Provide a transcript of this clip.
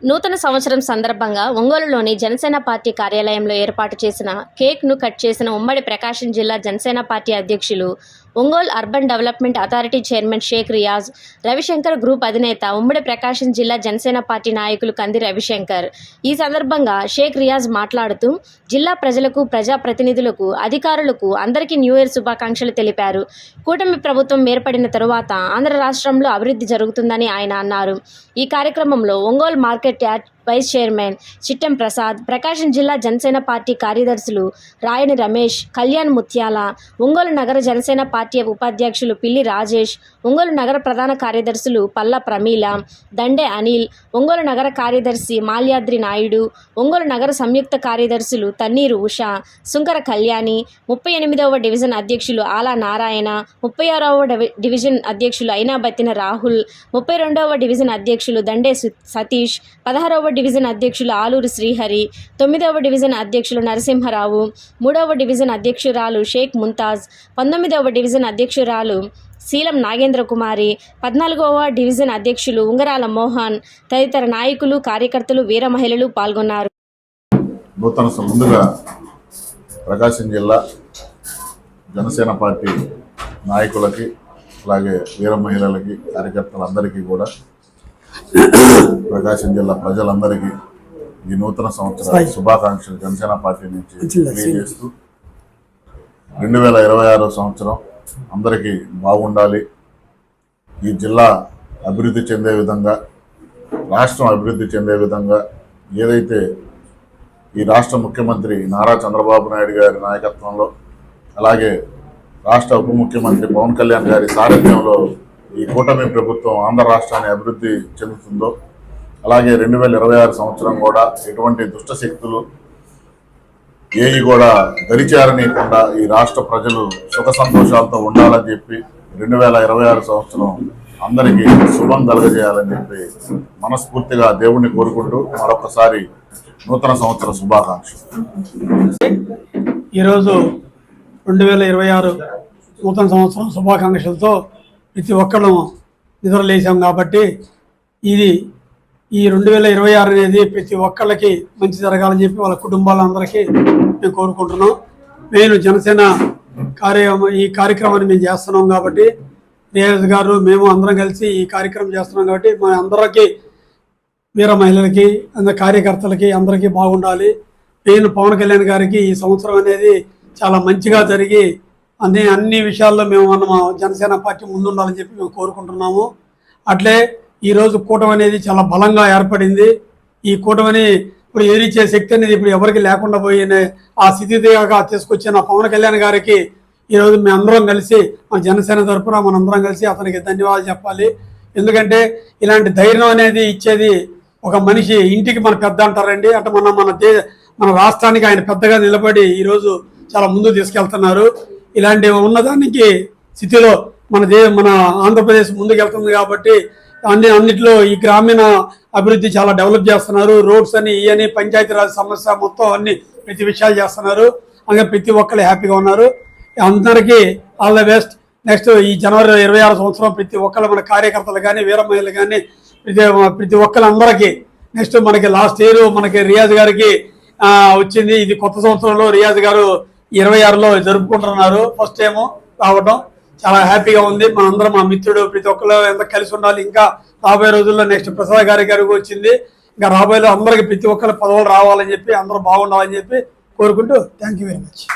నూతన సంవత్సరం సందర్భంగా ఒంగోలులోని జనసేన పార్టీ కార్యాలయంలో ఏర్పాటు చేసిన కేక్ను కట్ చేసిన ఉమ్మడి ప్రకాశం జిల్లా జనసేన పార్టీ అధ్యక్షులు, Ongole urban development authority chairman Shaik Riyaz, Ravishankar group అధినేత, ఉమ్మడి ప్రకాశం జిల్లా జనసేన పార్టీ నాయకులు కంది రవిశంకర్. ఈ సందర్భంగా షేక్ రియాజ్ మాట్లాడుతూ జిల్లా ప్రజలకు, ప్రజాప్రతినిధులకు, అధికారులకు అందరికీ న్యూ ఇయర్ శుభాకాంక్షలు తెలిపారు. కూటమి ప్రభుత్వం ఏర్పడిన తరువాత ఆంధ్ర రాష్ట్రంలో అభివృద్ధి జరుగుతుందని ఆయన అన్నారు. ఈ కార్యక్రమంలో Ongole market yard vice chairman Chittem Prasad, Prakasam జిల్లా జనసేన పార్టీ కార్యదర్శులు రాయని రమేష్, కళ్యాణ్ ముత్యాల, ఒంగోలు నగర జనసేన పార్టీ ఉపాధ్యక్షులు పిల్లి రాజేష్, ఒంగోలు నగర ప్రధాన కార్యదర్శులు పల్లా ప్రమీల, దండే అనిల్, ఒంగోలు నగర కార్యదర్శి మాల్యాద్రి నాయుడు, ఒంగోలు నగర సంయుక్త కార్యదర్శులు తన్నీరు ఉష, సుంకర కళ్యాణి, 38వ డివిజన్ అధ్యక్షులు ఆలా నారాయణ, 36వ డివిజన్ అధ్యక్షులు అయినాబత్తిన రాహుల్, 32వ డివిజన్ అధ్యక్షులు దండే సతీష్, 16వ డివిజన్ అధ్యక్షులు ఆలూరు శ్రీహరి, 9వ డివిజన్ అధ్యక్షులు నరసింహరావు, 3వ డివిజన్ అధ్యక్షురాలు షేక్ ముంతాజ్, 19వ డివిజన్ అధ్యక్షురాలు శీలం నాగేంద్ర కుమారి, 14వ డివిజన్ అధ్యక్షులు ఉంగరాల మోహన్ తదితర నాయకులు, కార్యకర్తలు, వీర మహిళలు పాల్గొన్నారు. ముందుగా ప్రకాశం జిల్లా జనసేన పార్టీ నాయకులకి, అలాగే వీర మహిళలకి, కార్యకర్తలందరికీ కూడా, ప్రకాశం జిల్లా ప్రజలందరికీ ఈ నూతన సంవత్సర శుభాకాంక్షలు జనసేన పార్టీ నుంచి తెలియజేస్తూ 2026 సంవత్సరం అందరికీ బాగుండాలి, ఈ జిల్లా అభివృద్ధి చెందే విధంగా, రాష్ట్రం అభివృద్ధి చెందే విధంగా ఏదైతే ఈ రాష్ట్ర ముఖ్యమంత్రి నారా చంద్రబాబు నాయుడు గారి నాయకత్వంలో, అలాగే రాష్ట్ర ఉప ముఖ్యమంత్రి పవన్ కళ్యాణ్ గారి సారథ్యంలో ఈ కూటమి ప్రభుత్వం ఆంధ్ర రాష్ట్రాన్ని అభివృద్ధి చెందుతుందో, అలాగే 2026 సంవత్సరం కూడా ఎటువంటి దుష్ట శక్తులు ఏవి కూడా దరిచారనీయకుండా ఈ రాష్ట్ర ప్రజలు సుఖ సంతోషాలతో ఉండాలని చెప్పి 2026 సంవత్సరం అందరికీ శుభం కలగజేయాలని చెప్పి మనస్ఫూర్తిగా దేవుణ్ణి కోరుకుంటూ మరొకసారి నూతన సంవత్సర శుభాకాంక్షలు. ఈరోజు 2026 నూతన సంవత్సరం శుభాకాంక్షలతో ప్రతి ఒక్కరు నిద్రలేసాం కాబట్టి ఈ 2026 అనేది ప్రతి ఒక్కళ్ళకి మంచి జరగాలని చెప్పి వాళ్ళ కుటుంబాలందరికీ మేము కోరుకుంటున్నాం. నేను జనసేన ఈ కార్యక్రమాన్ని మేము చేస్తున్నాం కాబట్టి, రియాజ్ గారు మేము అందరం కలిసి ఈ కార్యక్రమం చేస్తున్నాం కాబట్టి మా అందరికీ, వీర మహిళలకి, అందరి కార్యకర్తలకి అందరికీ బాగుండాలి. నేను పవన్ కళ్యాణ్ గారికి ఈ సంవత్సరం అనేది చాలా మంచిగా జరిగి అన్ని విషయాల్లో మేము మన జనసేన పార్టీ ముందుండాలని చెప్పి మేము కోరుకుంటున్నాము. అట్లే ఈరోజు కూటమి అనేది చాలా బలంగా ఏర్పడింది. ఈ కూటమిని ఇప్పుడు ఎదిరించే శక్తి అనేది ఇప్పుడు ఎవరికి లేకుండా పోయిన ఆ స్థితిగా తీసుకొచ్చిన పవన్ కళ్యాణ్ గారికి ఈరోజు మేము అందరం కలిసి, మన జనసేన తరఫున మనందరం కలిసి అతనికి ధన్యవాదాలు చెప్పాలి. ఎందుకంటే ఇలాంటి ధైర్యం అనేది ఇచ్చేది ఒక మనిషి, ఇంటికి మన పెద్ద అంటారండి, అంటే మన రాష్ట్రానికి ఆయన పెద్దగా నిలబడి ఈరోజు చాలా ముందుకు తీసుకెళ్తున్నారు. ఇలాంటి ఉన్నదానికి స్థితిలో మన ఆంధ్రప్రదేశ్ ముందుకెళ్తుంది కాబట్టి అన్నిట్లో ఈ గ్రామీణ అభివృద్ధి చాలా డెవలప్ చేస్తున్నారు. రోడ్స్ అని, ఇవన్నీ, పంచాయతీరాజ్ సమస్య మొత్తం అన్ని ప్రతి విషయాలు చేస్తున్నారు. అలాగే ప్రతి ఒక్కరు హ్యాపీగా ఉన్నారు. అందరికీ ఆల్ ద బెస్ట్. నెక్స్ట్ ఈ జనవరి 26 సంవత్సరం ప్రతి ఒక్కరు, మన కార్యకర్తలు కానీ, వీర మహిళలు కానీ, ప్రతి ఒక్కరందరికీ, నెక్స్ట్ మనకి లాస్ట్ ఇయర్ మనకి రియాజ్ గారికి వచ్చింది. ఇది కొత్త సంవత్సరంలో రియాజ్ గారు 26లో జరుపుకుంటున్నారు. ఫస్ట్ టైం రావడం చాలా హ్యాపీగా ఉంది. మనందరం, మా మిత్రుడు, ప్రతి ఒక్కరు ఎంత కలిసి ఉండాలి. ఇంకా రాబోయే రోజుల్లో నెక్స్ట్ ప్రసాద్ గారికి వచ్చింది. ఇంకా రాబోయేలో అందరికి ప్రతి ఒక్కరు పదవులు రావాలని చెప్పి, అందరూ బాగుండాలని చెప్పి కోరుకుంటూ థ్యాంక్ యూ వెరీ మచ్.